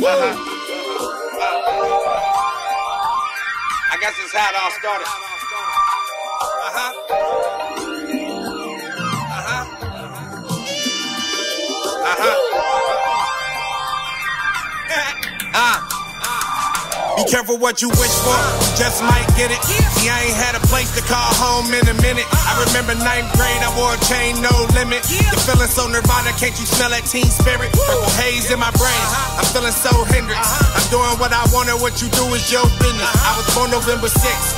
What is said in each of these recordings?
I guess it's how it all started. Be careful what you wish for, you just might get it. See, I ain't had a place to call home in a minute. I remember 9th grade, I wore a chain, no limit. The feeling so nirvana, can't you smell that teen spirit? Purple haze in my brain, I'm feeling so Hendrix. I'm doing what I want and what you do is your business. I was born November 6th,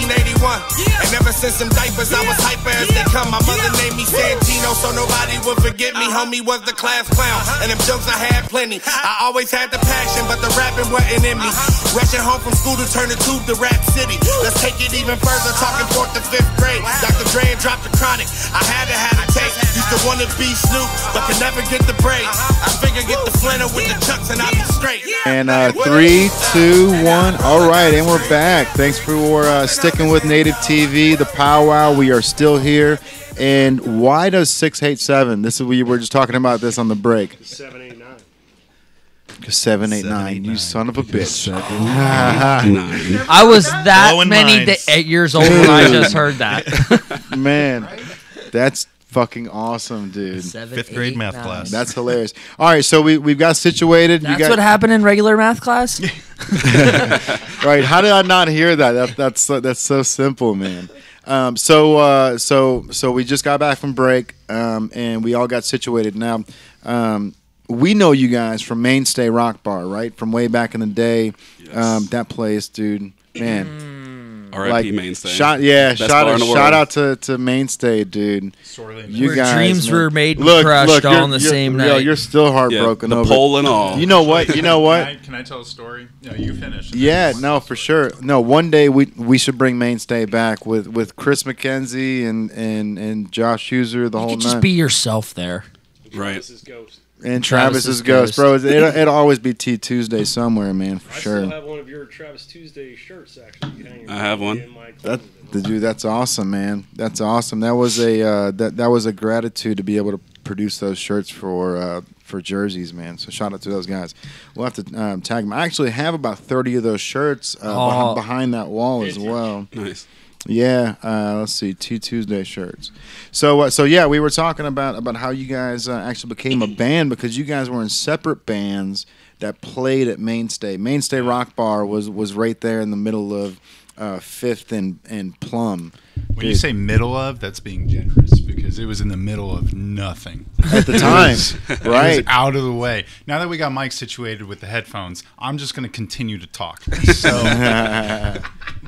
1981. And ever since them diapers, I was hyper as they come. My mother named me Santino so nobody would forget me. Homie was the class clown, and them jokes I had plenty. I always had the passion, but the rapping wasn't in me. Rushing home from school to turn the tube to Rap City. Let's take it even further, talking 4th to 5th grade. Dr. Dre dropped the Chronic. I had to have a tape. Used to want to be Snoop, but could never get the break. I figured get the flannel with the chucks and I'll be straight. And 3, 2, 1. All right, and we're back. Thanks for sticking with Native TV, the PowWow. We are still here. And why does 687? This is we were just talking about this on the break. 789. 789. You son of a bitch. I was that many 8 years old when I just heard that. Man, that's fucking awesome, dude. 5th grade math class. That's hilarious. All right, so we've got situated. That's what happened in regular math class? Right. How did I not hear that? That's so simple, man. So we just got back from break, and we all got situated. Now, we know you guys from Mainstay Rock Bar, right? From way back in the day. Yes. That place, dude, man. R.I.P. Mainstay. Shout out to Mainstay, dude. You Where guys, dreams man. were made and crushed all on the same night. Yo, you're still heartbroken the over pole and all. You know what? You know what? Can I tell a story? No, you finish. Yeah, no, for sure. No, one day we should bring Mainstay back with Chris McKenzie and Josh Huser, the whole You night. could just be yourself there. Right. And Travis's Ghost, bro. It'll always be T Tuesday somewhere, man, for sure. I still have one of your Travis Tuesday shirts, actually. I have one. Dude, that's awesome, man. That's awesome. That was a gratitude to be able to produce those shirts for jerseys, man. So shout out to those guys. We'll have to tag them. I actually have about 30 of those shirts behind that wall as well. Nice. Yeah, let's see, T Tuesday shirts. So yeah, we were talking about how you guys actually became a band because you guys were in separate bands that played at Mainstay. Mainstay Rock Bar was right there in the middle of 5th and Plum. When you say middle of, that's being generous because it was in the middle of nothing at the time. Right, it was out of the way. Now that we got Mike situated with the headphones, I'm just going to continue to talk. So,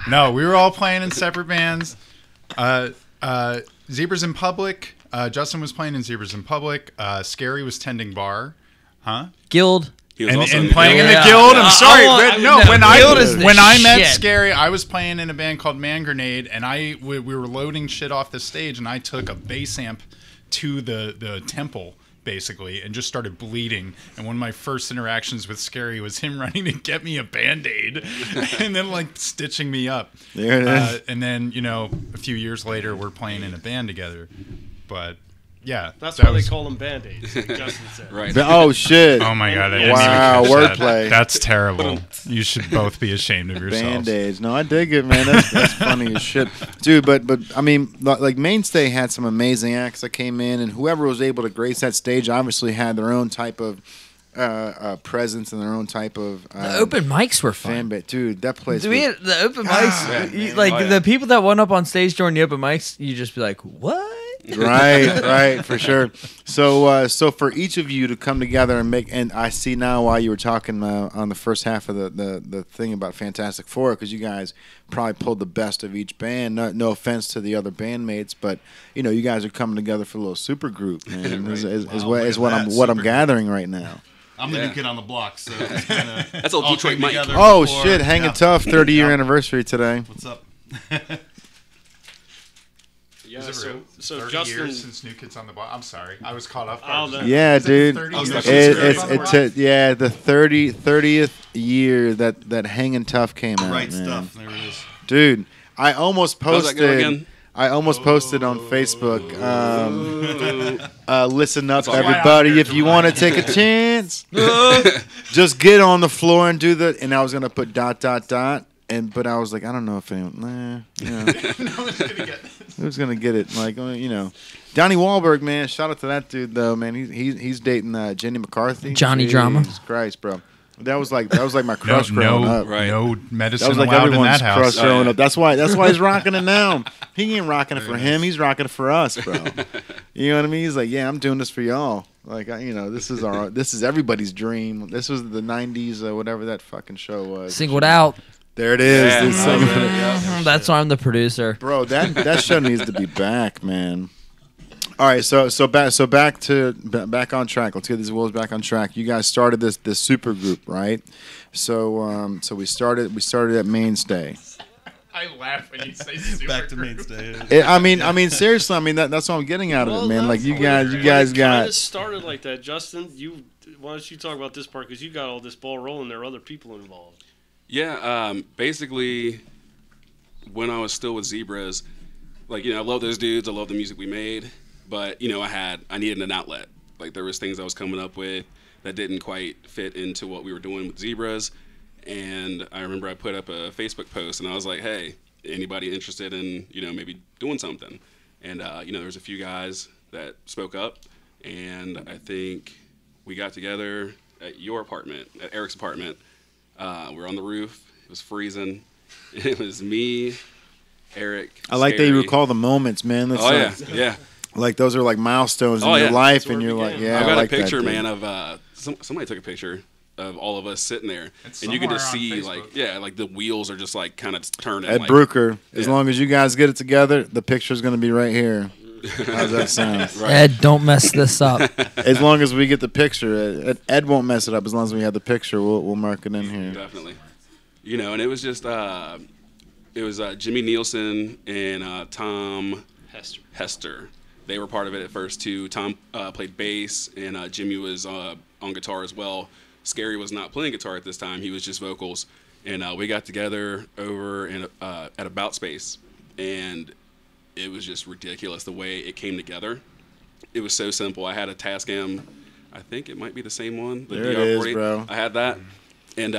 no, we were all playing in separate bands. Zebras in Public. Justin was playing in Zebras in Public. Scary was tending bar, huh? Guild. And playing in the Guild. I'm sorry. When I met Scary, I was playing in a band called Man Grenade, and we were loading shit off the stage, and I took a bass amp to the temple, basically, and just started bleeding. And one of my first interactions with Scary was him running to get me a Band-Aid and then, like, stitching me up. There it is. And then, a few years later, we're playing in a band together. But... yeah, that's why they call them Band-Aids, like Justin said. Right. Oh shit! Oh my god! Wow, wordplay. That's terrible. You should both be ashamed of yourselves. Band-Aids. No, I dig it, man. That's funny as shit, dude. But I mean, like Mainstay had some amazing acts that came in, and whoever was able to grace that stage obviously had their own type of presence and their own type of the open mics were fun. Dude, that place. The open mics, the people that went up on stage during the open mics, you just be like, what? Right, for sure. So for each of you to come together and I see now why you were talking on the first half of the thing about Fantastic Four, because you guys probably pulled the best of each band. No offense to the other bandmates, but you guys are coming together for a little super group, man. Right. is what I'm gathering right now. I'm the new kid on the block, so it's kinda that's all Detroit Mike. Oh shit, hanging tough, 30-year anniversary today. What's up? Yeah, so 30 Justin, years since New Kids on the Block. I'm sorry, I was caught off. Yeah, dude. The 30th year that Hanging Tough came out. Right man. stuff. There it is. Dude, I almost posted. I almost posted on Facebook. Listen up, everybody. If you want to take a chance, just get on the floor and do the. And I was gonna put ... But I was like, I don't know if anyone. Who's gonna get it? Like, Donnie Wahlberg, man. Shout out to that dude, though, man. He's dating Jenny McCarthy. Johnny Drama. Jesus Christ, bro. That was like my crush growing up. Right. No medicine that was like allowed in everyone's that house. crush growing up. That's why he's rocking it now. He ain't rocking it for him. He's rocking it for us, bro. You know what I mean? He's like, yeah, I'm doing this for y'all. Like, this is everybody's dream. This was the '90s, whatever that fucking show was. Singled Out. There it is. Yeah. That's why I'm the producer, bro. That show needs to be back, man. All right, so back on track. Let's get these wheels back on track. You guys started this super group, right? So we started at Mainstay. I laugh when you say super back to group. Mainstay. I mean, seriously. that's what I'm getting out of it, man. Like you guys got. It started like that, Justin. Why don't you talk about this part because you got all this ball rolling. There are other people involved. Yeah, basically, when I was still with Zebras, like I love those dudes. I love the music we made. But I needed an outlet. Like there was things I was coming up with that didn't quite fit into what we were doing with Zebras. And I remember I put up a Facebook post and I was like, hey, anybody interested in maybe doing something? And there was a few guys that spoke up, and I think we got together at your apartment, at Eric's apartment. We were on the roof. It was freezing. It was me, Eric. I like that you recall the moments, man. Yeah. Like those are like milestones in your life, and you're like, yeah. I got like a picture, that, man, of somebody took a picture of all of us sitting there, and you can just see like the wheels are just like kind of turning. Ed Brooker, as long as you guys get it together, the picture's gonna be right here. How's that sound? Right. Ed, don't mess this up. As long as we get the picture, Ed won't mess it up. As long as we have the picture, we'll mark it in here. Definitely. And it was just Jimmy Nielsen and Tom Hester. They were part of it at first too. Tom played bass, and Jimmy was on guitar as well. Scary was not playing guitar at this time; he was just vocals. And we got together over at About Space, and it was just ridiculous the way it came together. It was so simple. I had a Tascam. I think it might be the same one. There it is, bro. I had that. And,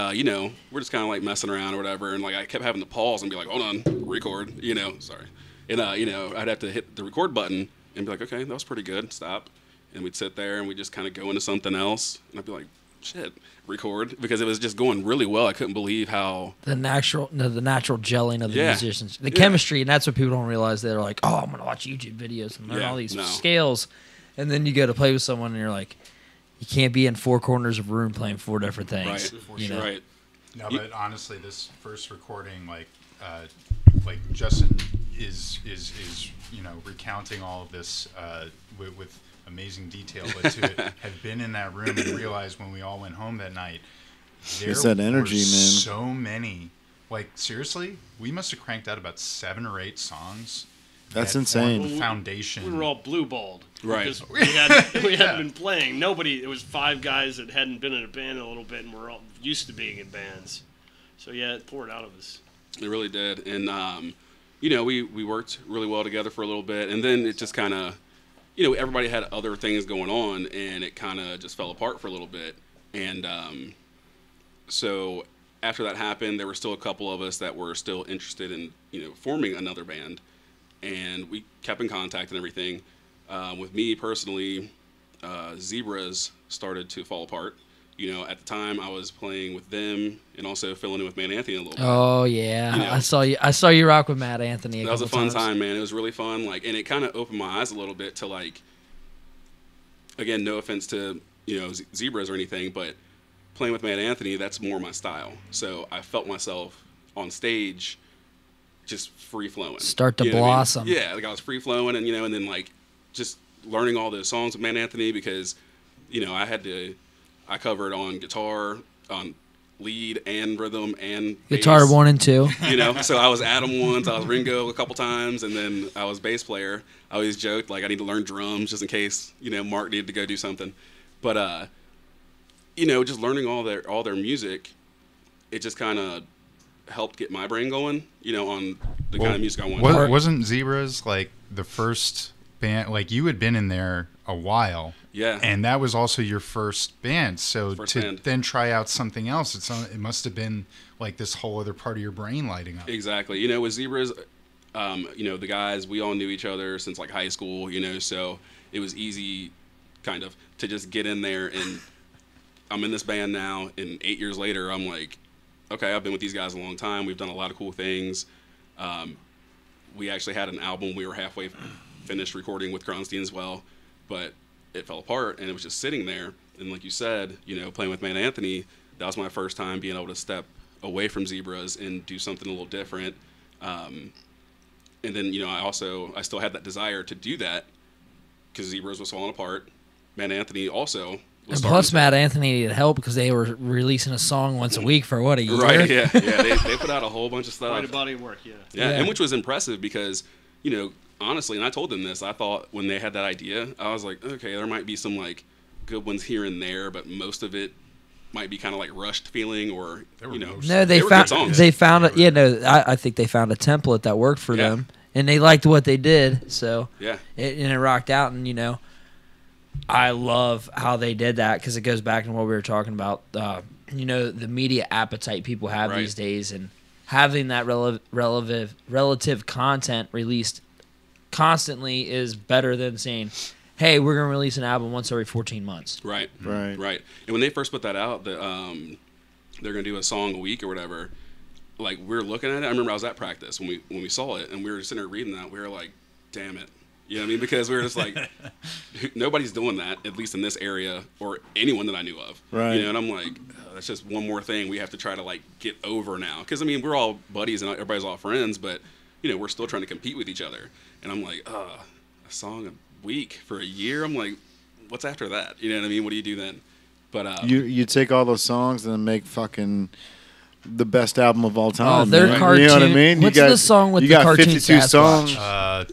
we're just kind of like messing around or whatever. And like I kept having to pause and be like, hold on, record, sorry. And, I'd have to hit the record button and be like, okay, that was pretty good. Stop. And we'd sit there and we'd just kind of go into something else. And I'd be like, shit, record. Because it was just going really well. I couldn't believe how. The natural gelling of the musicians. The chemistry. And that's what people don't realize. They're like, oh, I'm going to watch YouTube videos and learn all these scales. And then you go to play with someone and you're like, you can't be in four corners of a room playing four different things. Right. Right. No, but honestly, this first recording, like Justin is recounting all of this with amazing detail, but to have been in that room and realize when we all went home that night, there it's that energy, were man. So many. Like seriously, we must have cranked out about 7 or 8 songs. That's insane. The foundation. We were all blue-balled. Right. Because we hadn't been playing. It was 5 guys that hadn't been in a band in a little bit and were all used to being in bands. So, it poured out of us. It really did. And, we worked really well together for a little bit. And then it just kind of, everybody had other things going on, and it kind of just fell apart for a little bit. And so after that happened, there were still a couple of us that were still interested in, forming another band. And we kept in contact and everything. With me personally, Zebras started to fall apart. At the time I was playing with them and also filling in with Matt Anthony a little bit. Oh yeah, I saw you rock with Matt Anthony. That was a fun time, man. It was really fun. And it kind of opened my eyes a little bit to again, no offense to Zebras or anything, but playing with Matt Anthony, that's more my style. So I felt myself on stage just free flowing. Start to blossom. I mean? Yeah, I was free flowing, and and then just learning all those songs with Matt Anthony because I covered on guitar, on lead and rhythm and bass. Guitar 1 and 2. So I was Adam once, I was Ringo a couple times, and then I was bass player. I always joked I need to learn drums just in case Mark needed to go do something. But just learning all their music, it just kind of helped get my brain going, on the kind of music I wanted. Wasn't Zebras like the first band? Like you had been in there a while. Yeah. And that was also your first band. So band. Then try out something else, it must have been like this whole other part of your brain lighting up. Exactly. You know, with Zebras, you know, the guys, we all knew each other since like high school, you know, so it was easy kind of to just get in there, and I'm in this band now, and 8 years later, I'm like, okay, I've been with these guys a long time. We've done a lot of cool things. We actually had an album we were halfway finished recording with Kronstein as well, but it fell apart, and it was just sitting there. And like you said, you know, playing with Man Anthony, that was my first time being able to step away from Zebras and do something a little different. And then, you know, I still had that desire to do that because Zebras was falling apart. Man Anthony also was. And plus, Matt Anthony needed help because they were releasing a song once a week for what, a year? Right, yeah. They put out a whole bunch of stuff. Quite a body of work, yeah. And which was impressive because, you know, honestly, and I told them this, I thought when they had that idea, I was like, okay, there might be some like good ones here and there, but most of it might be kind of like rushed feeling, or you know. No, they found it. Yeah, no, I think they found a template that worked for them, and they liked what they did. So it rocked out, and you know, I love how they did that because it goes back to what we were talking about. You know, the media appetite people have these days, and having that relative content released constantly is better than saying, hey, we're going to release an album once every 14 months. Right. And when they first put that out, they're going to do a song a week or whatever, like, we were looking at it. I remember I was at practice when we saw it, and we were just sitting there reading that. We were like, damn it. You know what I mean? Because we were just like, nobody's doing that, at least in this area, or anyone that I knew of. Right. You know, and I'm like, that's just one more thing we have to try to, like, get over now. Because, I mean, we're all buddies and everybody's all friends, but, you know, we're still trying to compete with each other. And I'm like, a song a week for a year? I'm like, what's after that? You know what I mean? What do you do then? But you take all those songs and make fucking the best album of all time. Oh, their cartoon. You know what I mean? What's the song with the cartoon? You got 52 songs.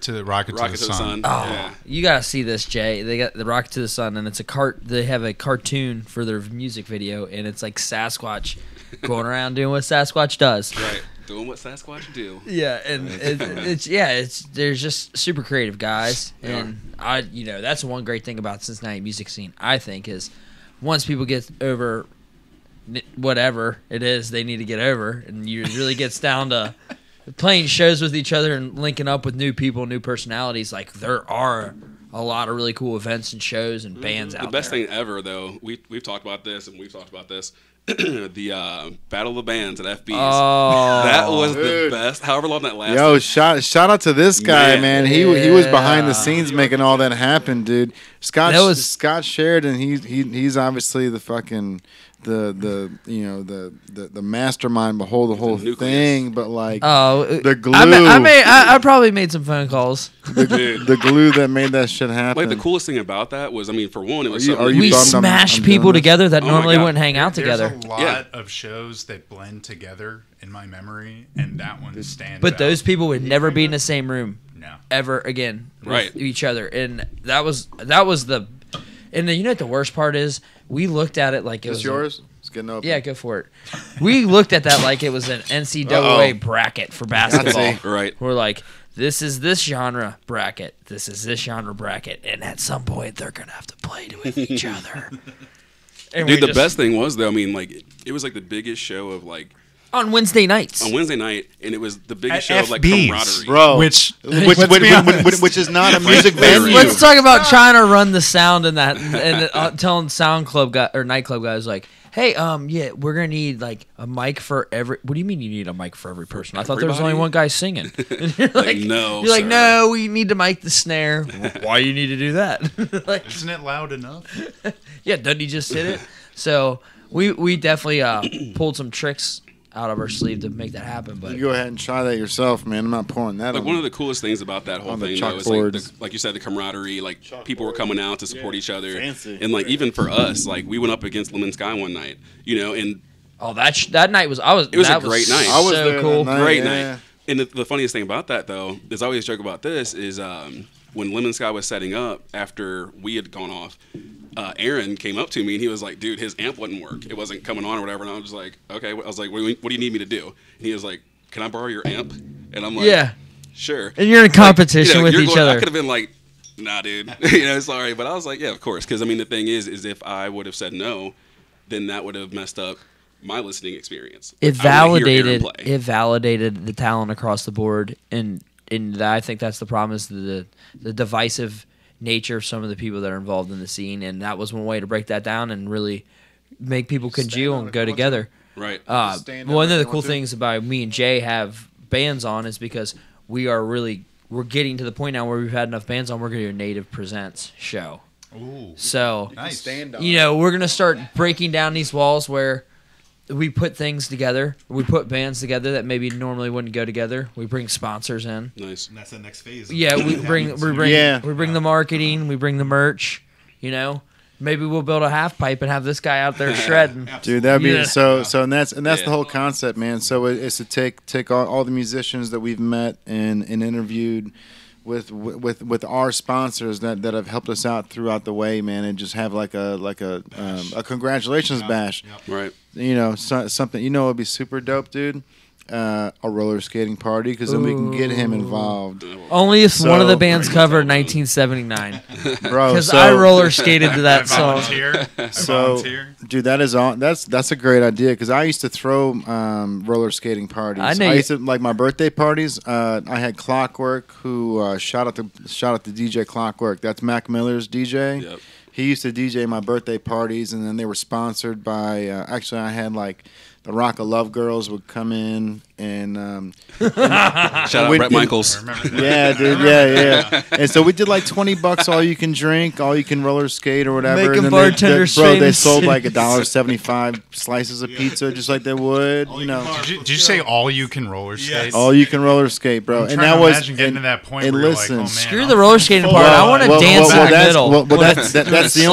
To the Rocket to the Sun. Oh, you gotta see this, Jay. They got the Rocket to the Sun, and it's they have a cartoon for their music video, and it's like Sasquatch going around doing what Sasquatch does. Right. Doing what Sasquatch do. Yeah, and they're just super creative guys, and that's one great thing about the Cincinnati music scene. I think is once people get over whatever it is they need to get over, and it really gets down to playing shows with each other and linking up with new people, new personalities. Like, there are a lot of really cool events and shows and bands out there. The best thing ever, though, we've talked about this, and we've talked about this. The Battle of the Bands at FB's. Oh, that was the best. However long that lasted. Yo, shout out to this guy, man. He was behind the scenes making all that happen, dude. Scott Sheridan. He's obviously the fucking the mastermind behind the whole thing. But like the glue. I probably made some phone calls. The glue that made that shit happen. Like, the coolest thing about that was, I mean, for one, it was we smashed people together that normally wouldn't hang out together. There's a lot of shows that blend together in my memory, and that one stands But out. those people would never be in the same room ever again with Right. each other. And that was the and you know what the worst part is? We looked at it like it was yours? It's getting open. Yeah, go for it. We looked at that like it was an NCAA bracket for basketball. Right. We're like, this is this genre bracket. This is this genre bracket. And at some point, they're going to have to play with each other. And Dude, the best thing was, though, I mean, like, it was like the biggest show of, like, on Wednesday nights. On Wednesday night, and it was the biggest show At of, like, FB's, camaraderie. Bro, which is not a music venue. Let's talk about trying to run the sound in that, and telling sound club guy or nightclub guys like, hey, we're gonna need like a mic for every. What do you mean you need a mic for every person? I thought there was only one guy singing. You're like, no, you're like, no, we need to mic the snare. Why you need to do that? Like, isn't it loud enough? Yeah, doesn't he just hit it? So we definitely pulled some tricks out of our sleeve to make that happen. But you go ahead and try that yourself, man. I'm not pouring that. Like, on one of the coolest things about that whole thing, though, is like you said, the camaraderie. Like, people were coming out to support each other, and like even for us, like, we went up against Lemon Sky one night, you know, and that night was it was a great night. I was so there cool, that night, great yeah. night. And the funniest thing about that, though, is I always joke about this is when Lemon Sky was setting up after we had gone off. Aaron came up to me and he was like, dude, his amp wouldn't work. It wasn't coming on or whatever. And I was like, okay. I was like, what do you need me to do? And he was like, can I borrow your amp? And I'm like, yeah, sure. and you're in competition with you're each going, other. I could have been like, nah, dude, sorry. But I was like, yeah, of course. Because, I mean, the thing is if I would have said no, then that would have messed up my listening experience. It validated the talent across the board, and I think that's the problem is the divisive nature of some of the people that are involved in the scene, and that was one way to break that down and really make people congeal and go together. Right. One of the cool things about me and Jay have bands on is because we're getting to the point now where we've had enough bands on, we're going to do a Native Presents show. Ooh. So, nice. We're going to start breaking down these walls where we put things together. We put bands together that maybe normally wouldn't go together. We bring sponsors in. Nice. And that's the next phase. Yeah, we bring the marketing, we bring the merch, Maybe we'll build a half pipe and have this guy out there shredding. Dude, that'd be so. And that's the whole concept, man. So it's to take all the musicians that we've met and interviewed with our sponsors that have helped us out throughout the way, man, and just have like a congratulations bash. Right. Something it'd be super dope, dude. A roller skating party, because then we can get him involved. Only if one of the bands covered 1979, bro. Because I roller skated to that song. Dude, that is on. That's a great idea, because I used to throw roller skating parties. I used to like my birthday parties. I had Clockwork, who shout out to DJ Clockwork. That's Mike Meyers DJ. Yep. He used to DJ my birthday parties, and then they were sponsored by. Actually, I had like. The Rock of Love Girls would come in and shout out Brett Michaels. Yeah, dude, yeah. And so we did like $20 all you can drink, all you can roller skate or whatever. Making and bartenders they sold like $1.75 slices of pizza, just like they would. Did you say all you can roller skate? Yes. All you can roller skate, bro. And that was getting to that point. And where listen, like, oh, man, screw the roller skating part. I want to dance in the middle. Well, that's the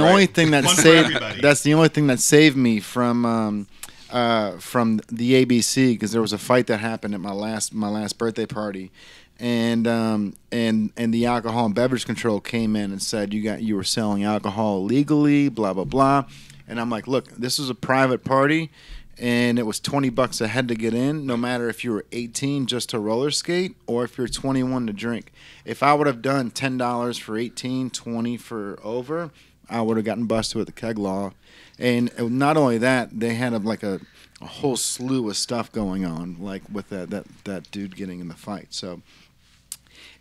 only thing that saved. That's the only thing that saved me from the ABC, because there was a fight that happened at my last birthday party, and the alcohol and beverage control came in and said you were selling alcohol illegally, blah blah blah, and I'm like, look, this is a private party, and it was $20 a head to get in, no matter if you were 18 just to roller skate or if you're 21 to drink. If I would have done $10 for 18, 20 for over, I would have gotten busted with the keg law. And not only that, they had a whole slew of stuff going on, like with that dude getting in the fight. So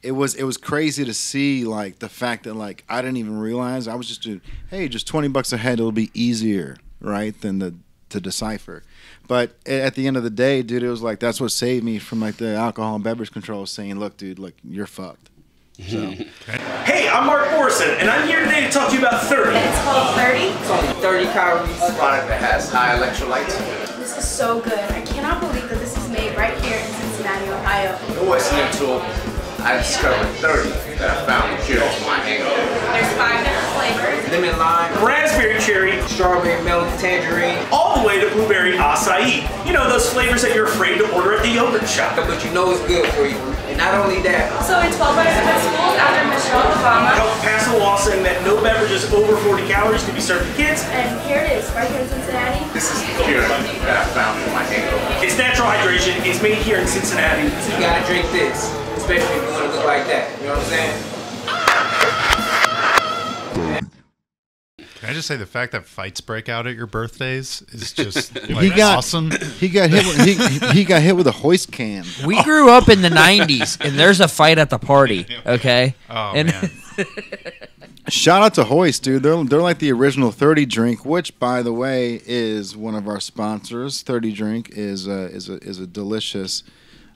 it was crazy to see, like, the fact that, like, I didn't even realize. I was just just $20 a head, it'll be easier, right, than to decipher. But at the end of the day, dude, it was like that's what saved me from like the alcohol and beverage control saying, look, dude, like, you're fucked. So. Hey, I'm Mark Morrison, and I'm here today to talk to you about 30. It's called 30. It's only 30 calories. A product that has high electrolytes. This is so good. I cannot believe that this is made right here in Cincinnati, Ohio. Listening to it, I discovered 30 that I found the cure to my hangover. There's 5 different flavors. Lemon lime, Raspberry cherry, strawberry milk, tangerine, all the way to blueberry acai. You know, those flavors that you're afraid to order at the yogurt shop. but you know it's good for you. And not only that, So in 12 High Schools after Michelle Obama. Help pass a law saying that no beverages over 40 calories can be served to kids. And here it is, right here in Cincinnati. this is the cure that I found for my hangover. It's natural hydration. It's made here in Cincinnati. So you gotta drink this, especially if you wanna look like that. You know what I'm saying? Can I just say the fact that fights break out at your birthdays is just awesome. He got hit with a hoist can. We grew up in the 90s, and there's a fight at the party, okay? Oh, and man. Shout out to Hoist, dude. They're like the original 30 drink, which, by the way, is one of our sponsors. 30 drink is a delicious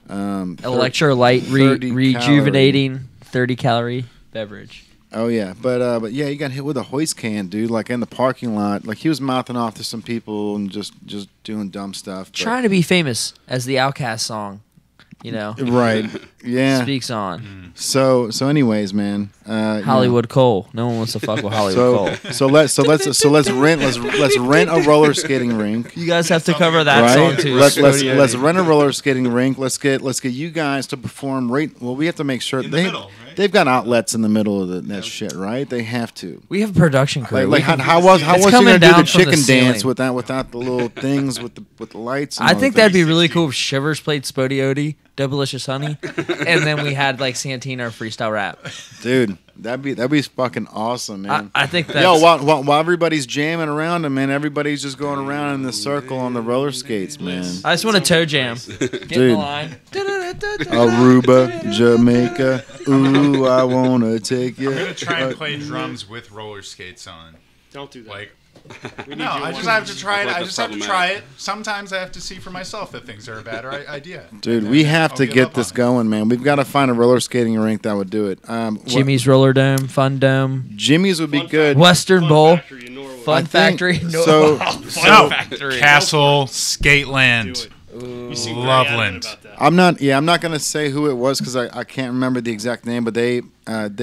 electrolyte rejuvenating 30-calorie beverage. Oh yeah, but yeah, he got hit with a hoist can, dude. Like in the parking lot, like he was mouthing off to some people and just doing dumb stuff. Trying to be famous, as the Outcast song, Right? Yeah. Speaks on. So anyways, man. Hollywood Cole. No one wants to fuck with Hollywood Cole. So let's rent a roller skating rink. You guys have to cover that song too. Let's rent a roller skating rink. Let's get you guys to perform. We have to make sure in the middle, right? They've got outlets in the middle of that shit, right? They have to. We have a production crew. Like how was you gonna do the chicken dance without the little things with the lights? And I think that'd be really cool if Shivers played Spodioti, Doublelicious Honey, and then we had like Santino freestyle rap. Dude, that'd be fucking awesome, man. I think that's... Yo, while everybody's jamming around them, man, everybody's just going around in the circle on the roller skates, man. I just want to toe jam. Get in the line. Aruba, Jamaica, ooh, I wanna take you. I'm gonna try and play drums with roller skates on. Don't do that. Like, no, I just have to try it. I just have to try it. Sometimes I have to see for myself that things are a bad idea. Dude, we have to get this going, man. We've got to find a roller skating rink that would do it. Jimmy's Roller Dome, Fun Dome. Jimmy's would be good. Western Bowl. Fun Factory. Fun Factory. Castle, Skateland. Loveland. I'm not gonna say who it was because I can't remember the exact name, but they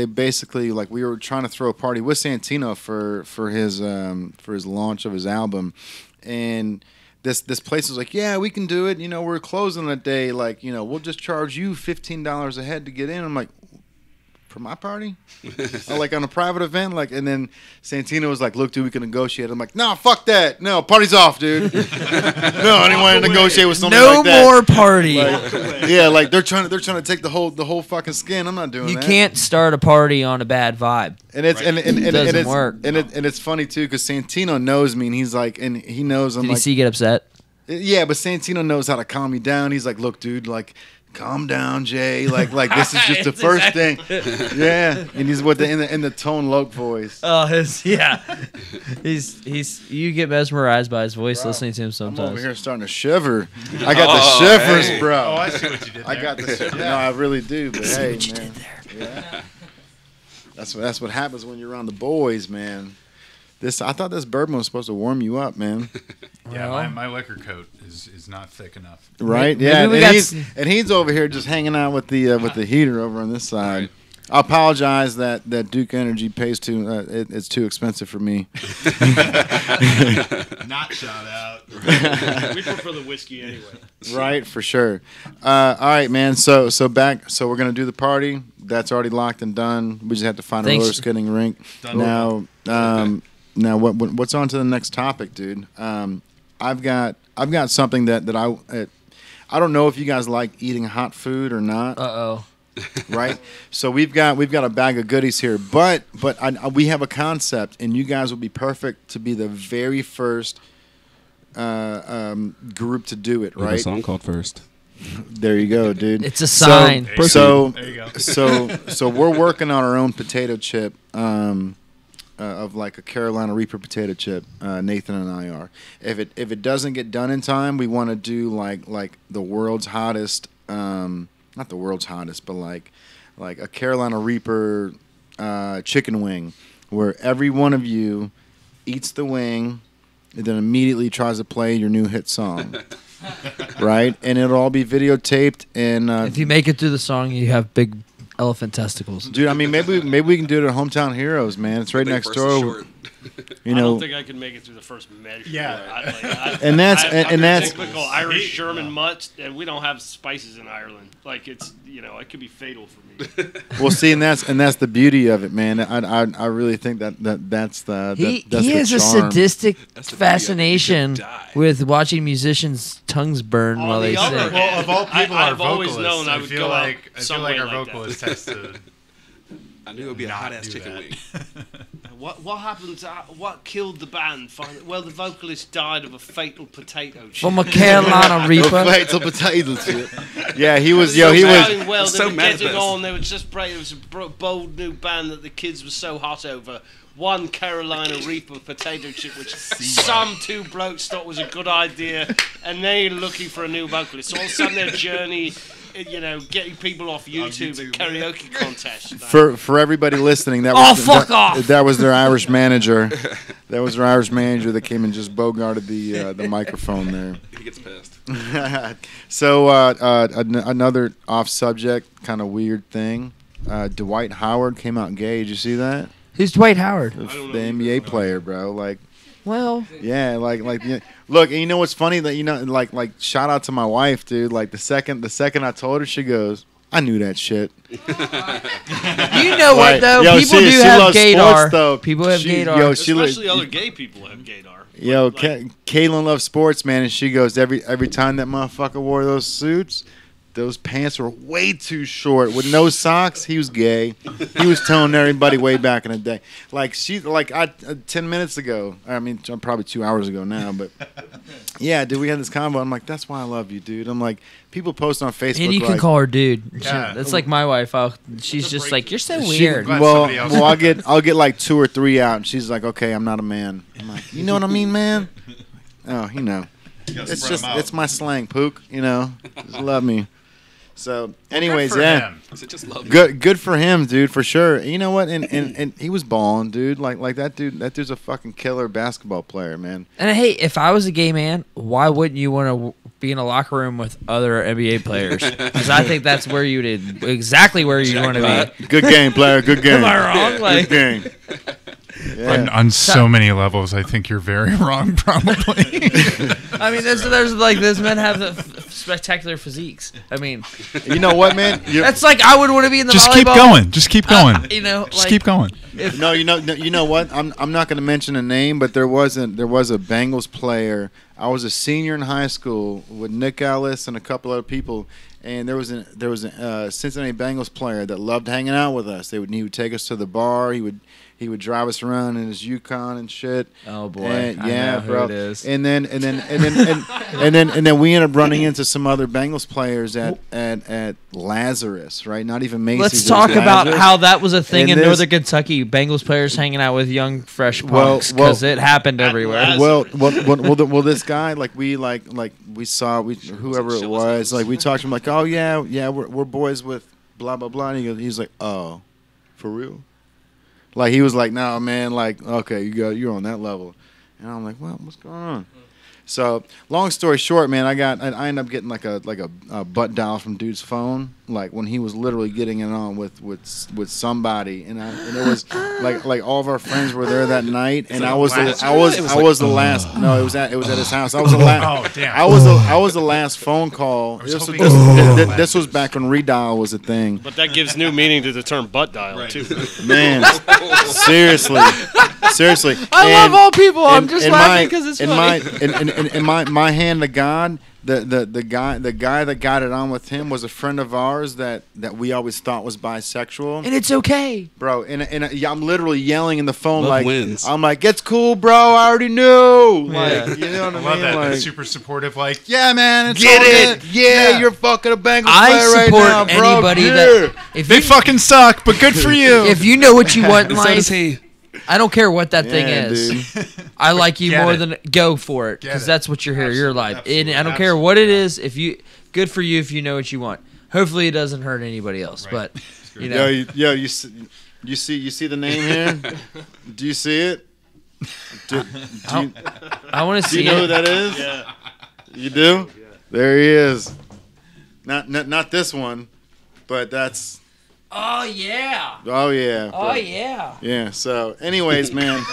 basically, like, we were trying to throw a party with Santino for his launch of his album, and this place was like, yeah, we can do it. You know, we're closing that day. Like, you know, we'll just charge you $15 a head to get in. I'm like, for my party? Like on a private event? Like, and then Santino was like, look, dude, we can negotiate. I'm like, nah, fuck that. No, party's off, dude. No, I didn't want to negotiate with somebody like that. No more party. Like, yeah, like they're trying to take the whole fucking skin. I'm not doing that. You can't start a party on a bad vibe. And it's and it doesn't work. And it's funny too because Santino knows me and he's like, and he knows I'm Did like, you see you get upset? Yeah, but Santino knows how to calm me down. He's like, look, dude, like, calm down, Jay. Like this is just the first thing. Yeah, and he's with in the Tone Loc voice. Oh, he's you get mesmerized by his voice listening to him sometimes. I'm over here starting to shiver. I got the shivers, bro. Oh, I see what you did there. I got the shivers. No, I really do. But see hey, what you man. did there. Yeah. That's what happens when you're around the boys, man. I thought this bourbon was supposed to warm you up, man. Yeah, my liquor coat is not thick enough. Right? Yeah, and he's over here just hanging out with the heater over on this side. Right. I apologize that Duke Energy pays it's too expensive for me. Not shout out. We prefer the whiskey anyway. Right, for sure. All right, man. So we're gonna do the party. That's already locked and done. We just have to find a roller skating rink. Done. Now, what's on to the next topic, dude? I've got something that I don't know if you guys like eating hot food or not. Uh-oh. Right? So we've got a bag of goodies here, but we have a concept, and you guys will be perfect to be the very first group to do it. Right? There's a song called First. There you go, dude. It's a sign. So there you go. So we're working on our own potato chip. Of like a Carolina Reaper potato chip, Nathan and I are. If it doesn't get done in time, we want to do like the world's hottest, not the world's hottest, but like a Carolina Reaper chicken wing, where every one of you eats the wing and then immediately tries to play your new hit song. Right? And it'll all be videotaped. And if you make it through the song, you have big elephant testicles. Dude, I mean, maybe we can do it at Hometown Heroes, man. It's right next door. You know, I don't think I can make it through the first measure. Yeah, and that's typical Irish Sherman mutt, and we don't have spices in Ireland. Like it could be fatal for me. Well, see, and that's the beauty of it, man. I really think that's the he has a sadistic fascination with watching musicians' tongues burn while they sing. Well, of all people, I've always known I feel like our vocalist has to. I knew it would be a hot-ass chicken wing. What happened? What killed the band? Well, the vocalist died of a fatal potato chip. From a Carolina Reaper. A fatal potato chip. Yeah, he was. Well, he they were getting on. They were just great. It was a bold new band that the kids were so hot over. One Carolina Reaper potato chip, which some two blokes thought was a good idea, and they're looking for a new vocalist. So all of a sudden, their journey, getting people off YouTube at karaoke contests. For everybody listening, that was their Irish manager. That was their Irish manager that came and just bogarted the microphone there. He gets pissed. So another off-subject, kind of weird thing. Dwight Howard came out gay. Did you see that? Who's Dwight Howard? The NBA player, bro. Like, well, yeah, like look, and you know what's funny that like shout out to my wife, dude. Like the second I told her, she goes, I knew that shit. You know what though? Yo, people she do have loves gaydar. sports, though. People have gaydar. Yo, Especially other gay people have gaydar. Yo, Caitlin loves sports, man, and she goes every time that motherfucker wore those suits, those pants were way too short with no socks. He was gay. He was telling everybody way back in the day. Like 10 minutes ago. I mean, probably 2 hours ago now, but yeah, dude, we had this convo. I'm like, that's why I love you, dude. I'm like, people post on Facebook. And you can like, call her dude. Yeah. That's like my wife. She's just like, you're so weird. Well, I'll get like 2 or 3 out, and she's like, okay, I'm not a man. I'm like, you know what I mean, man? Oh, you know. It's just, it's my slang, Pook. You know, just love me. So, anyways, yeah, good for him, dude, for sure. You know what? And he was balling, dude. Like that dude. That dude's a fucking killer basketball player, man. And hey, if I was a gay man, why wouldn't you want to be in a locker room with other NBA players? Because I think that's where you would exactly where you want to be. Good game, player. Good game. Am I wrong? Like, good game. Yeah. On so many levels, I think you're very wrong. Probably. I mean, there's like those men have the spectacular physiques. I mean, you know what, man? That's like I would want to be in the just volleyball. Keep going. Just keep going. You know, just keep going. No, you know what? I'm not going to mention a name, but there was a Bengals player. I was a senior in high school with Nick Ellis and a couple other people, and there was a Cincinnati Bengals player that loved hanging out with us. He would take us to the bar. He would drive us around in his Yukon and shit. Oh boy, and, I know who bro. it is. And then we ended up running into some other Bengals players at Lazarus, right? Not even Macy's. Let's talk about how that was a thing and in Northern Kentucky. Bengals players hanging out with young fresh punks because it happened everywhere. Well, this guy, like we saw whoever it was, like we talked to him, like, oh yeah, we're boys with blah blah blah. And he's like, oh, for real? Like he was like, no, man, like, okay, you're on that level, and I'm like, well, what's going on? So, long story short, man, I ended up getting like a butt dial from dude's phone, like when he was literally getting it on with somebody, and it was like all of our friends were there that night, and I was the last. No, it was at his house. I was the last. Oh damn! I was the last phone call. This was back when redial was a thing. But that gives new meaning to the term butt dial too. Man, seriously. I love all people. I'm just laughing because it's funny. In my hand to God, the guy that got it on with him was a friend of ours that we always thought was bisexual. And it's okay, bro. And I'm literally yelling in the phone. Love like wins. I'm like, it's cool, bro. I already knew. Yeah. Like, you know what I mean? love that. Like, They're super supportive. Like, yeah, man, it's get all it. good. Yeah, you're fucking a Bengals I player right support now, bro. anybody Yeah. that if They you, fucking suck, but good for you. if you know what you want in So does life, he. I don't care what that thing Yeah, is. dude. I like you Get more it. than go for it Get because it. that's what you're here. You're alive. And I don't care Absolutely. what it is. If you good for you if you know what you want. Hopefully it doesn't hurt anybody else. Right. But you know, You see the name here? Do you see it? I want to Do see you know who it. that is? Yeah. You do? There he is. Not this one, but that's. Oh yeah. Oh yeah. Oh yeah. Yeah. So, anyways, man,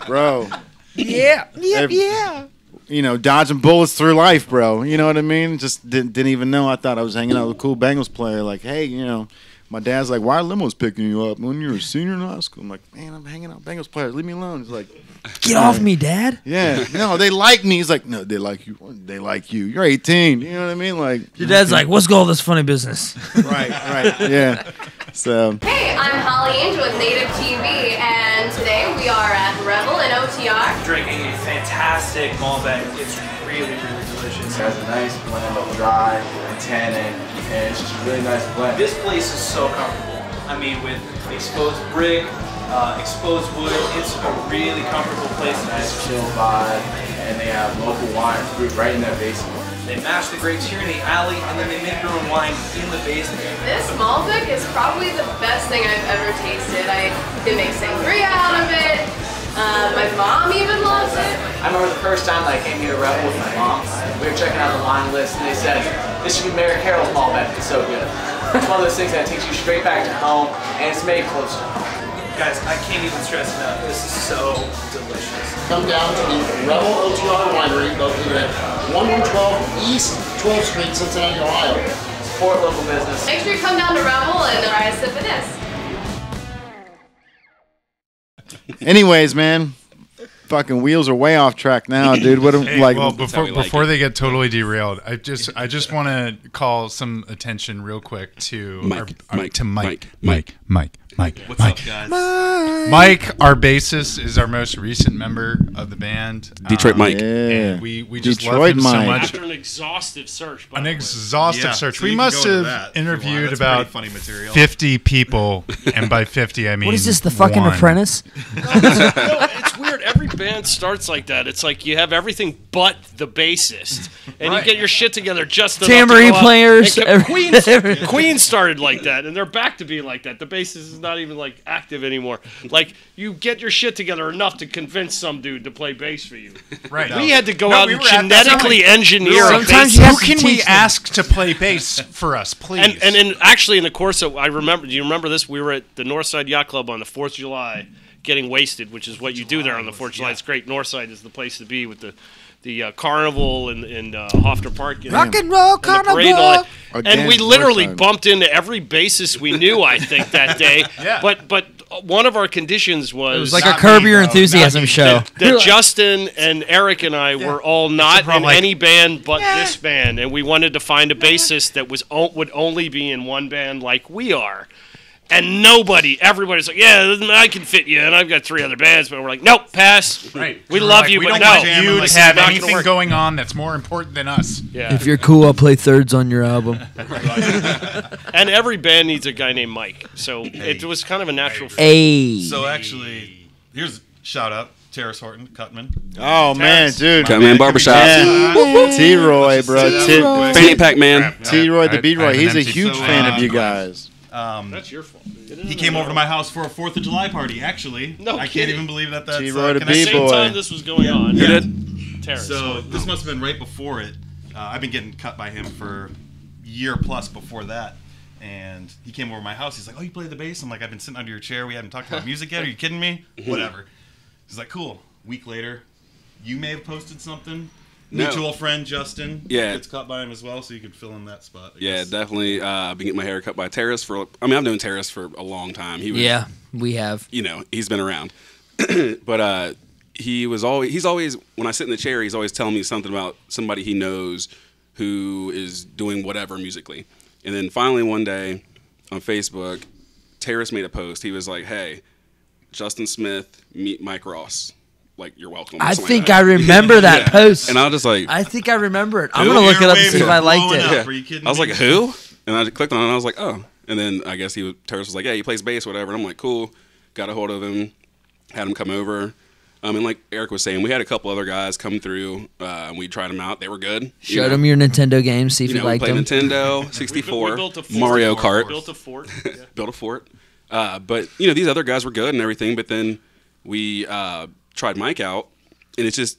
bro. Yeah. If- Yeah. You know, dodging bullets through life, bro. You know what I mean? Just didn't even know. I thought I was hanging out with a cool Bengals player. Like, hey, you know, my dad's like, why are limos picking you up when you're a senior in high school? I'm like, man, I'm hanging out with Bengals players. Leave me alone. He's like, Get off me, Dad. yeah, no, they like me. He's like, no, they like you. They like you. You're 18. You know what I mean? Like, Your dad's like, what's all this funny business? right, yeah. So, Hey, I'm Holly Angel with NativeTV, and today we are at Rebel in OTR. Drinking a fantastic Malbec. It's really, really delicious. It has a nice blend of dry and tannin, and it's just a really nice blend. This place is so comfortable. I mean, with exposed brick, exposed wood, it's a really comfortable place. Nice chill vibe, and they have local wine and fruit right in their basement. They mash the grapes here in the alley, and then they make their own wine in the basement. This Malbec is probably the best thing I've ever tasted. I can make sangria out of it. My mom even loves it. I remember the first time that I came here to Rebel with my mom. We were checking out the wine list, and they said, this should be Mary Carroll's Malbec. It's so good. It's one of those things that takes you straight back to home, and it's made close to home. Guys, I can't even stress enough. This is so delicious. Come down to the Rebel OTR Winery located at 1112 East 12th Street, Cincinnati, Ohio. support local business. Make sure you come down to Rebel and try a sip of this. Anyways, man, fucking wheels are way off track now, dude. What Hey, like? well, before they get totally derailed, I just want to call some attention real quick to Mike. What's up, guys? Mike, our bassist, is our most recent member of the band. Detroit Mike. Yeah. And we just Detroit love him so Mike. much. After an exhaustive search. An exhaustive search. so We you can must go into have that if you want. interviewed That's about pretty funny material. 50 people, and by 50 I mean What is this, the fucking one. Apprentice? No, it's weird. Every band starts like that. It's like you have everything but the bassist, and you get your shit together just enough Tambourine to go out players, and Queen started like that, and they're back to being like that. The bassist is not even like active anymore. Like you get your shit together enough to convince some dude to play bass for you. Right. We had to go No, out we and were at that genetically time. engineer a Sometimes bassist. you have Who to can we teach them. ask to play bass for us, please? And actually, in the course of, I remember, do you remember this? We were at the Northside Yacht Club on the 4th of July getting wasted, which is what you do there on the 4th of July. It's great. Northside is the place to be with the carnival and Hofner Park. Rock and roll and the parade and all that. Or And we dance literally Northside. bumped into every bassist we knew, I think, that day. Yeah. But one of our conditions was... It was like a Not Curb me, Your though. Enthusiasm Not me. show. that Justin and Eric and I were all not in like- any band but this band, and we wanted to find a bassist that would only be in one band like we are. And everybody's like, yeah, I can fit you, and I've got 3 other bands, but we're like, nope, pass. Right. We We're love like, you, we but don't no. want you This to is have not gonna anything work. going on that's more important than us. Yeah. If you're cool, I'll play thirds on your album. And every band needs a guy named Mike, so it was kind of a natural fit. Hey. So actually, here's a shout out. Terrace Horton, Cutman. Oh man, dude. Cutman Barbershop. Yeah. T-Roy, bro. Fanny Pack Man. T-Roy the Beat I Roy. have an He's a empty huge phone. fan of you guys. That's your fault. He came over to my house for a 4th of July party, actually. No I can't kidding. even believe that's T-Roy the connected. Same B-boy. time this was going on. Yeah. Terrace. So this must have been right before it. I've been getting cut by him for a year plus before that. And he came over to my house. He's like, oh, you play the bass? I'm like, I've been sitting under your chair. We haven't talked about music yet. Are you kidding me? Whatever. He's like, cool. Week later, you may have posted something. No. Mutual friend Justin gets cut by him as well, so you could fill in that spot. I Yeah, guess. definitely. I've been getting my hair cut by Terrace I've known Terrace for a long time. He was, Yeah, we have. He's been around. But he's always, when I sit in the chair, he's always telling me something about somebody he knows who is doing whatever musically. And then finally one day on Facebook, Terrace made a post. He was like, hey, Justin Smith, meet Mike Ross. Like, you're welcome. I Something think like I that. remember that post. And I was just like, I think I remember it. I'm Who? going to look it up and Airwaves see if are I liked blowing it. up. yeah. Are you kidding I was me? like, who? And I clicked on it and I was like, oh. And then I guess Terrace was like, yeah, he plays bass, whatever. And I'm like, cool. Got a hold of him, had him come over. And like Eric was saying, we had a couple other guys come through, and we tried them out. They were good. Showed them your Nintendo games, see if you we liked played them. Nintendo, 64, we built a fort. Mario Kart. Built a fort. Yeah. Built a fort. But, these other guys were good and everything. But then we tried Mike out, and it's just,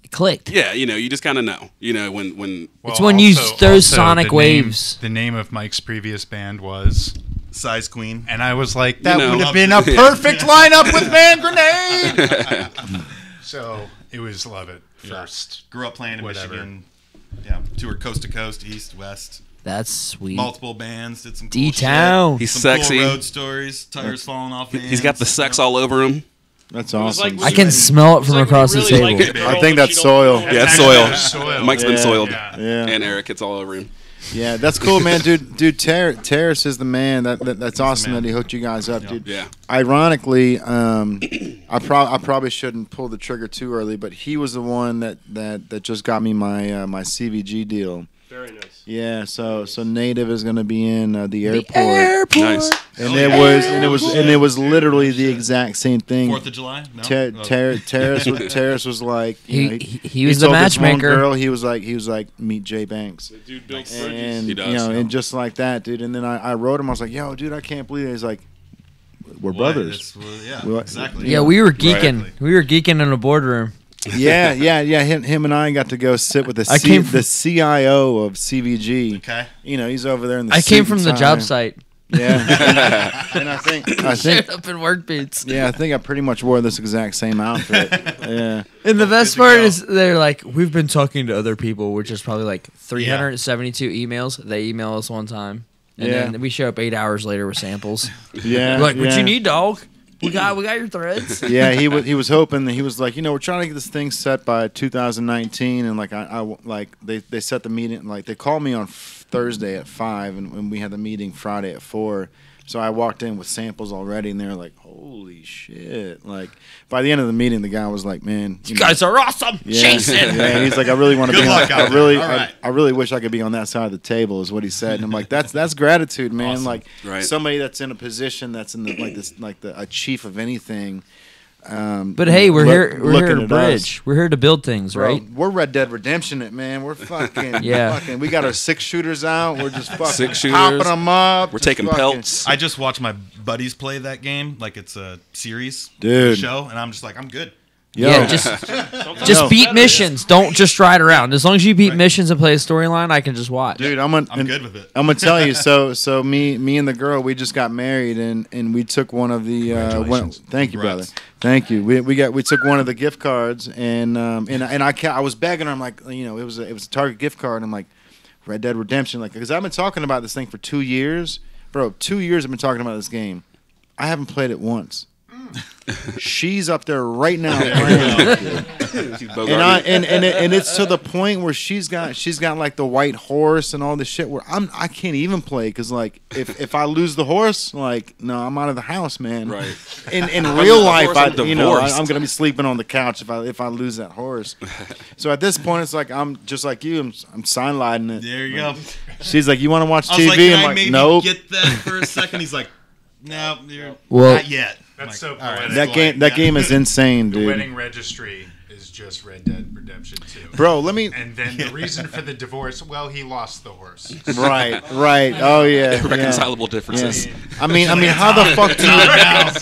It clicked. yeah, you just kind of know. When It's when you throw sonic waves. The name of Mike's previous band was Size Queen. And I was like, that know. would have been a perfect lineup with Man Grenade. So it was Love It first. Grew up playing in Whatever. Michigan. Yeah, toured coast to coast, east, west. That's sweet. Multiple bands, did some cool D-Town. shit. He's Some sexy. Cool road stories, tires falling off vans. he's got the sex all over him. That's was awesome. like I can smell it from across the really like table. a girl, I think but that's you don't soil. know Yeah, it's her. soil. Mike's been Yeah. soiled. Yeah. And Eric, it's all over him. Yeah, that's cool, man, dude. Terrace is the man. That's awesome that he hooked you guys up, dude. Yeah. Ironically, I probably shouldn't pull the trigger too early, but he was the one that just got me my my CVG deal. Very nice. Yeah, so Native is going to be in the airport. Nice. And it was literally the exact same thing. 4th of July? No? Terrace was like, you know, He was the told this one matchmaker. girl, he was like, meet Jay Banks. The dude built And He does. and just like that, dude. And then I wrote him. I was like, yo, dude, I can't believe it. He's like, we're Boy, brothers. yeah, Well, exactly. Yeah, we were geeking. Right. We were geeking in a boardroom. Yeah. Him and I got to go sit with the I came from- the CIO of CVG. Okay. You know, he's over there in the. I came suit from and the tie. job site. Yeah, and I think Showed up in work boots. Yeah, I think I pretty much wore this exact same outfit. Yeah. And the best part is they're like, we've been talking to other people, which is probably like 372 emails. They email us one time, and then we show up 8 hours later with samples. Yeah, We're like, what you need, dog? We got your threads. Yeah, he was hoping that he was like, we're trying to get this thing set by 2019, and like I like they set the meeting, like they called me on Thursday at 5, and we had the meeting Friday at 4. So I walked in with samples already, and they were like, holy shit. Like, by the end of the meeting, the guy was like, man. You guys are awesome. Jason. Yeah, he's like, I really want to be luck out there. I really wish I could be on that side of the table, is what he said. And I'm like, that's gratitude, man. Awesome. Like, Right. somebody that's in a position that's in a chief of anything. But hey, we're here to bridge. We're here to build things, right? Bro, we're Red Dead Redemption it, man. We're fucking, fucking. We got our 6-shooters out. We're just fucking 6-shooters. popping them up. We're taking pelts. I just watched my buddies play that game like it's a series, Dude. show, and I'm just like, I'm good. Yo. Yeah, just beat missions. Don't just ride around. As long as you beat missions and play a storyline, I can just watch. Dude, I'm good with it. I'm gonna tell you. So me and the girl, we just got married, and we took one of the. Thank you, brother. Thank you. We took one of the gift cards, and I was begging her. I'm like, it was a Target gift card. I'm like, Red Dead Redemption, like, because I've been talking about this thing for 2 years, bro. 2 years I've been talking about this game. I haven't played it once. She's up there right now playing, and it's to the point where she's got like the white horse and all this shit where I can't even play because like if I lose the horse, like, no, I'm out of the house, man. Right. In real life, I'm gonna be sleeping on the couch if I lose that horse. So at this point, it's like I'm just like you. I'm sidelining it. There you go. She's like, you want to watch TV? Like, can I'm I like, maybe nope. get that for a second? He's like, no, Well, not yet. That's so right, poetic. That game is insane, dude. The wedding registry is just Red Dead Redemption 2. Bro, let me. And then the reason for the divorce, well, he lost the horse. Right. Oh yeah. Irreconcilable differences. I mean, how the fuck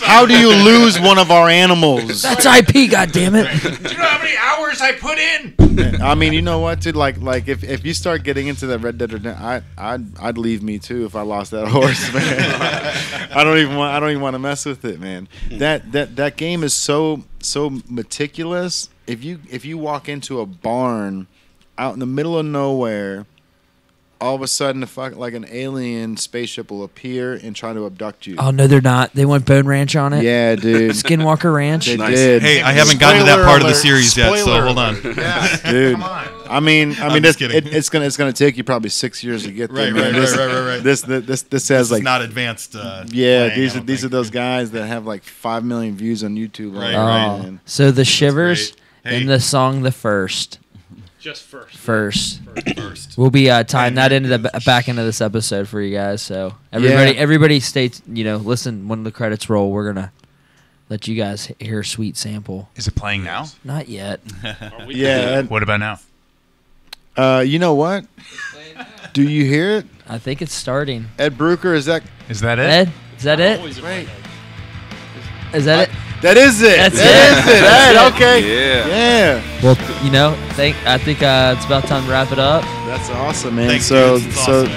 how do you lose one of our animals? That's IP, goddammit. Do you know how many hours I put in? I mean, you know what, dude? Like if you start getting into that Red Dead Redemption, I'd leave me too if I lost that horse, man. I don't even want to mess with it, man. That game is so meticulous. If you walk into a barn out in the middle of nowhere, all of a sudden like an alien spaceship will appear and try to abduct you. Oh no, they're not. They went Bone Ranch on it. Yeah, dude. Skinwalker Ranch. They did. Hey, I haven't gotten to that part of the series yet, so hold on. Yeah, dude. Come on. I mean, just kidding. it's gonna take you probably 6 years to get there. Right. This has like not advanced. These are those guys that have like 5 million views on YouTube. Right. So the Shivers Hey. and the song "The First." Just first. First. We'll be tying that into the back end of this episode for you guys. So everybody stay. Listen when the credits roll. We're gonna let you guys hear a sweet sample. Is it playing now? Not yet. Yeah. What about now? You know what? Do you hear it? I think it's starting. Ed Brucker, is that it? Ed, is that it? right? Is that it? That is it. That's That is it. Ed, okay. Yeah. Well, I think it's about time to wrap it up. That's awesome, man. Thanks, so dude. It's so awesome.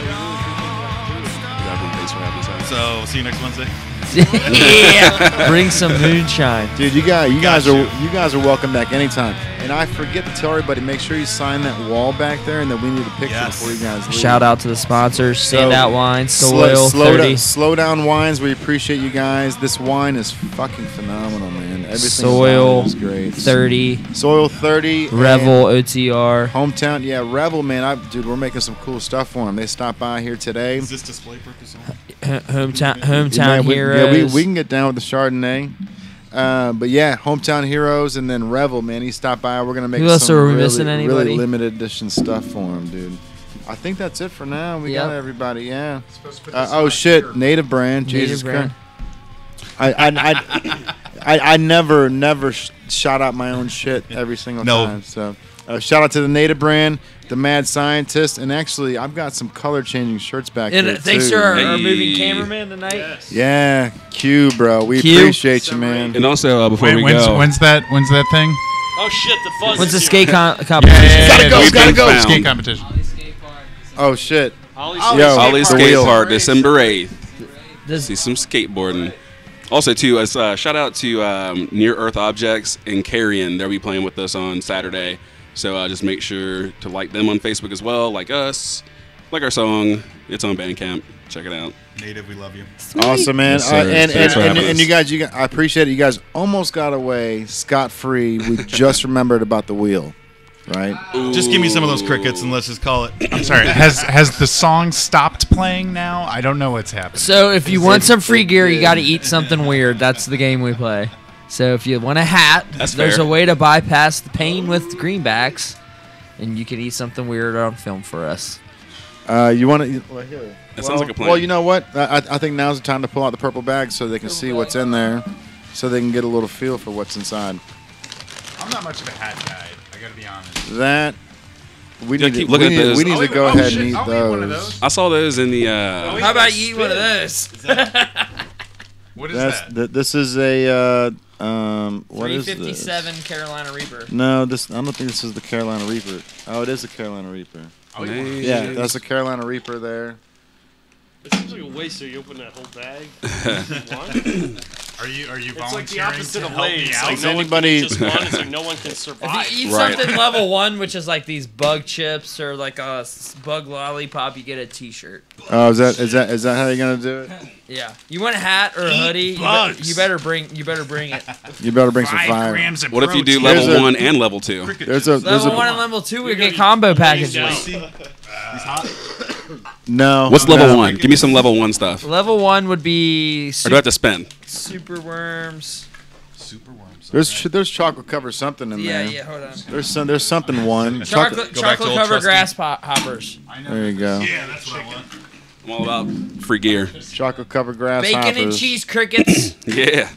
Thanks for having us out. So see you next Wednesday. Yeah. Bring some moonshine. dude, you guys are welcome back anytime. And I forget to tell everybody, make sure you sign that wall back there, and that we need a picture before you guys leave. Shout out to the sponsors: Standout Wines, Soil 30. Slow Down Wines. We appreciate you guys. This wine is fucking phenomenal, man. Everything Soil is great. 30. Soil 30. Revel OTR. Hometown, yeah, Revel, man. Dude, we're making some cool stuff for them. They stopped by here today. Is this display purpose on? Hometown Heroes. We can get down with the Chardonnay. But yeah, Hometown Heroes and then Revel, man. He stopped by. We're gonna make some really limited edition stuff for him, dude. I think that's it for now. We got everybody. Yeah. Oh shit, Native Brand. Jesus Christ. I never shout out my own shit every single time. So shout out to the Native Brand, the Mad Scientist, and actually I've got some color changing shirts back there thanks too. to our moving cameraman tonight. Yes. Yeah, Q, bro. We appreciate you, man. And also before we go, when's that thing? Oh shit, the fuzz. When's the is skate here. competition? Gotta go. Skate competition. Oh shit. Ollie's Skate Park, December 8th. See some skateboarding. Also, too, as shout out to Near Earth Objects in Carrion. They'll be playing with us on Saturday. So just make sure to like them on Facebook as well, like us, like our song. It's on Bandcamp. Check it out. Native, we love you. Awesome, man. Yes, And you guys, I appreciate it. You guys almost got away scot-free. We just remembered about the wheel, right? Just give me some of those crickets and let's just call it. I'm sorry. Has the song stopped playing now? I don't know what's happening. So if you want some free gear, you got to eat something weird. That's the game we play. So if you want a hat, there's fair. a way to bypass the pain with greenbacks, and you can eat something weird on film for us. You want to? Well, here. That sounds like a plan. Well, you know what? I think now's the time to pull out the purple bag so they can see what's in there, so they can get a little feel for what's inside. I'm not much of a hat guy. I gotta be honest. That we Yeah, need keep to, looking we at need, those. we need to go ahead and eat I'll eat one of those. those. I saw those in the. How about you eat one of those? What is that? This is a what is this? 357 Carolina Reaper. No, I don't think this is the Carolina Reaper. Oh, it is the Carolina Reaper. Oh, Yeah, that's the Carolina Reaper there. It seems like a waste. So you open that whole bag. Are you It's like the volunteering opposite to of help me Lay's. out? Like Is no anybody- one can eat just one. It's like no one can survive. If you eat Right. something level 1, which is like these bug chips or like a bug lollipop, you get a T-shirt. Oh, is that how you're gonna do it? Yeah. You want a hat or a hoodie? You better bring it. You better bring some 5 fire. grams of What if you do protein. level 1 and level 2? There's a Level 1 and level 2, we get combo packages. no. What's level no. 1? Give me some level 1 stuff. Level 1 would be Or do I have to spend? super worms. Super worms. There's chocolate covered something in Yeah, there. yeah, hold on. There's something one. Chocolate Go back to old covered trusty. grasshoppers. There you go. Yeah, that's what I want. I'm all about free gear. Chocolate covered grasshoppers. Bacon and cheese crickets. Yeah.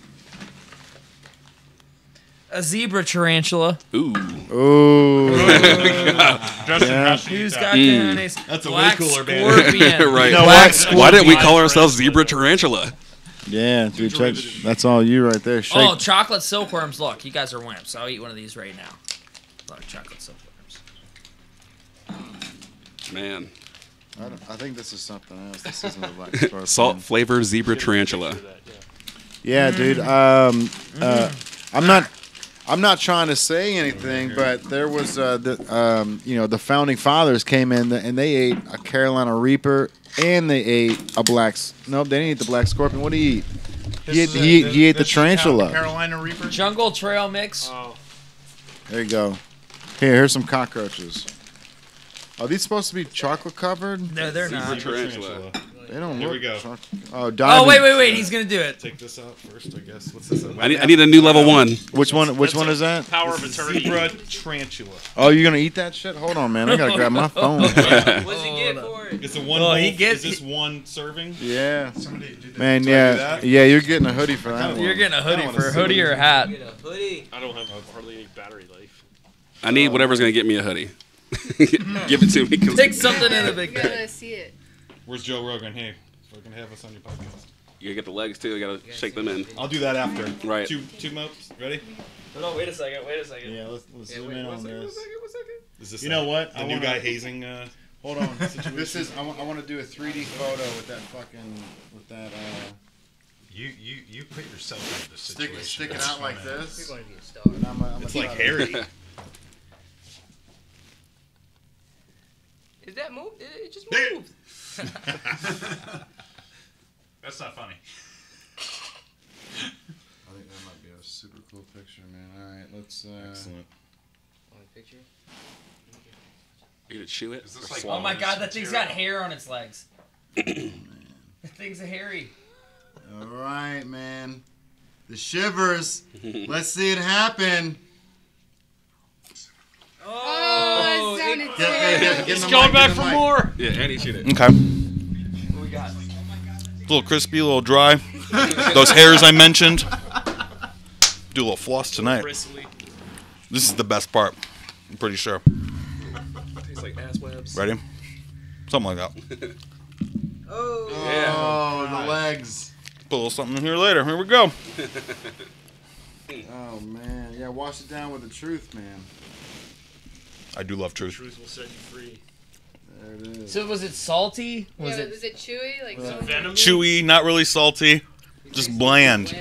A zebra tarantula. Ooh. Ooh. Yeah. Who's got cojones? That's a way Black cooler band. scorpion. Right. You know Black what? Why didn't we call scorpion. ourselves Zebra Tarantula? Yeah, dude, that's all you right there. Shake. Oh, chocolate silkworms. Look, you guys are wimps. I'll eat one of these right now. Look, chocolate silkworms. Man. I think this is something else. This isn't a black scorpion. Salt flavored Zebra Tarantula. Yeah, dude. I'm not trying to say anything, but there was the founding fathers came in and they ate a Carolina Reaper and they ate a black. Nope, they didn't eat the black scorpion. What did he eat? He ate the tarantula. Carolina Reaper. Jungle Trail mix. Oh, There you go. Here's some cockroaches. Are these supposed to be chocolate covered? No, they're not. Tarantula. They don't Here look. we go. Oh, Oh, diamond. wait. He's going to do it. Take this out first, I guess. What's this? I need a new level 1. Which one? Which one is that? Power of eternity. Zebra Tarantula. Oh, you gonna eat that shit? Hold on, man. I gotta grab my phone. What does he get for it? It's a one. Oh, bowl- he gets- Is this one serving? Yeah, Somebody did man. Do I do Yeah, that? yeah. You're getting a hoodie for that one. You're getting a hoodie wanna for a see hoodie it. or a hat. I don't have hardly any battery life. I need whatever's going to get me a hoodie. Give it to me. 'Cause Take something in the big You're bag. gonna see it. Where's Joe Rogan? Hey, fucking have us on your podcast. you got to get the legs, too. You got to shake them in. I'll do that after. Right. Two mopes. Ready? No, wait a second. Yeah, let's zoom in on this. Is this You know what? The I new wanna- guy hazing. Hold on. This is. I want to do a 3D photo with that fucking with that. You put yourself into this Stick situation. it out like this. You're going to be a star. And I'm It's like hairy. Is that moved? It just There- moved. That's not funny. I think that might be a super cool picture, man. All right, let's. Excellent. Want a picture? You gonna chew it? Is this Or like- swallow Oh my it? god, that thing's got hair on its legs. That thing's a hairy. All right, man. The Shivers. Let's see it happen. Oh, that sounded Get terrible. in He's the going mic, back get in for the mic. more. Yeah, and he shoot it. Okay. What we got? A little crispy, a little dry. Those hairs I mentioned. Do a little floss tonight. Bristly. This is the best part. I'm pretty sure. Tastes like ass webs. Ready? Something like that. Oh, the legs. Put a little something in here later. Here we go. Oh man, yeah. Wash it down with the truth, man. I do love truth. Truth will set you free. There it is. So was it salty? Was it chewy? Like venomous? Chewy, not really salty, just bland.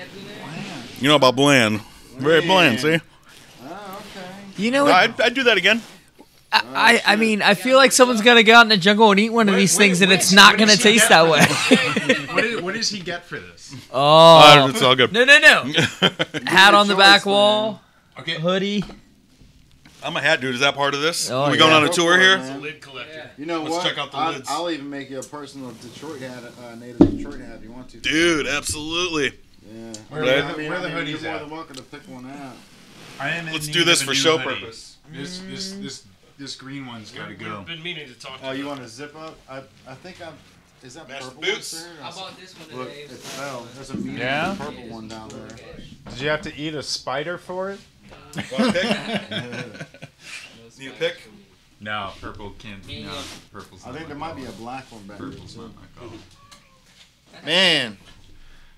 You know about bland. Very bland, see? You know what? I'd do that again. I mean, I feel like someone's gonna go out in the jungle and eat one of these things, and it's not gonna taste that way. What does he get for this? Oh, it's all good. No. Hat on the back wall. Okay. Hoodie. I'm a hat dude. Is that part of this? Oh, Are we going on a tour here? It's a lid collector. You know Let's what? check out the lids. I'll even make you a personal Detroit hat, native Detroit hat if you want to. Dude, absolutely. Yeah. Where Right? the You're hoodies more at? than welcome to pick one out. I am in Let's need do this of a for new show hoodie. purpose. This green one's got to go. We've been meaning to talk to Oh, you them. want to zip up? I think is that Match purple boots. one, sir? I bought this one Look, today. it fell. There's a medium Yeah? purple one down there. Did you have to eat a spider for it? Want to pick? Need a pick? No, purple can't. No, purple's I not think there my might be a color. black one back there. Purple's too. not my color. Man,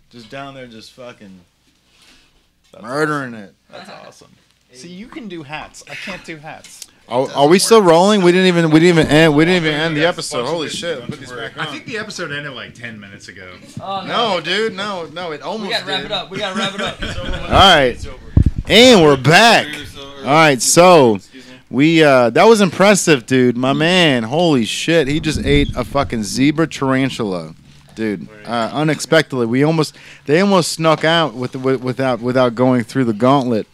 just down there, just fucking murdering it. That's awesome. See, you can do hats. I can't do hats. Are we still rolling? We didn't even end the episode. Holy shit! Put these back on. I think the episode ended like 10 minutes ago. Oh, No, dude, no. It almost. We gotta wrap did. it up. We gotta wrap it up. All right, and we're back. All right, so we that was impressive, dude. My man, holy shit, he just ate a fucking zebra tarantula, dude. Unexpectedly, they almost snuck out without going through the gauntlet.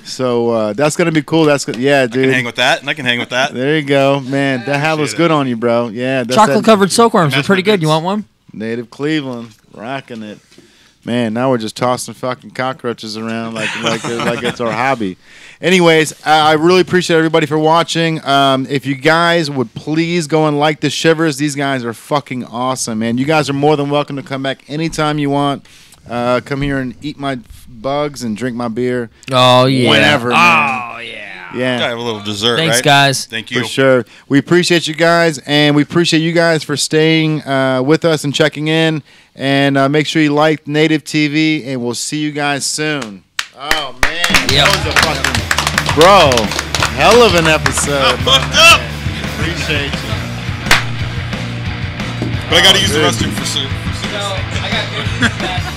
So that's gonna be cool. That's good. Yeah, dude. I can hang with that, and I can hang with that. There you go, man. That hat looks good on you, bro. Yeah, that's Chocolate covered silkworms are pretty good. You want one? Native Cleveland, rocking it. Man, now we're just tossing fucking cockroaches around like it's our hobby. Anyways, I really appreciate everybody for watching. If you guys would please go and like the Shivers, these guys are fucking awesome, man. You guys are more than welcome to come back anytime you want. Come here and eat my bugs and drink my beer. Oh yeah. Whenever. Man. Oh yeah. Yeah. Gotta have a little dessert, Thanks, right? guys. Thank you. For sure. We appreciate you guys, and we appreciate you guys for staying with us and checking in. And make sure you like Native TV, and we'll see you guys soon. Oh, man. Yep. That was a fucking... Bro, hell of an episode. Fucked up. Appreciate you. But I gotta use the restroom for So I got good news.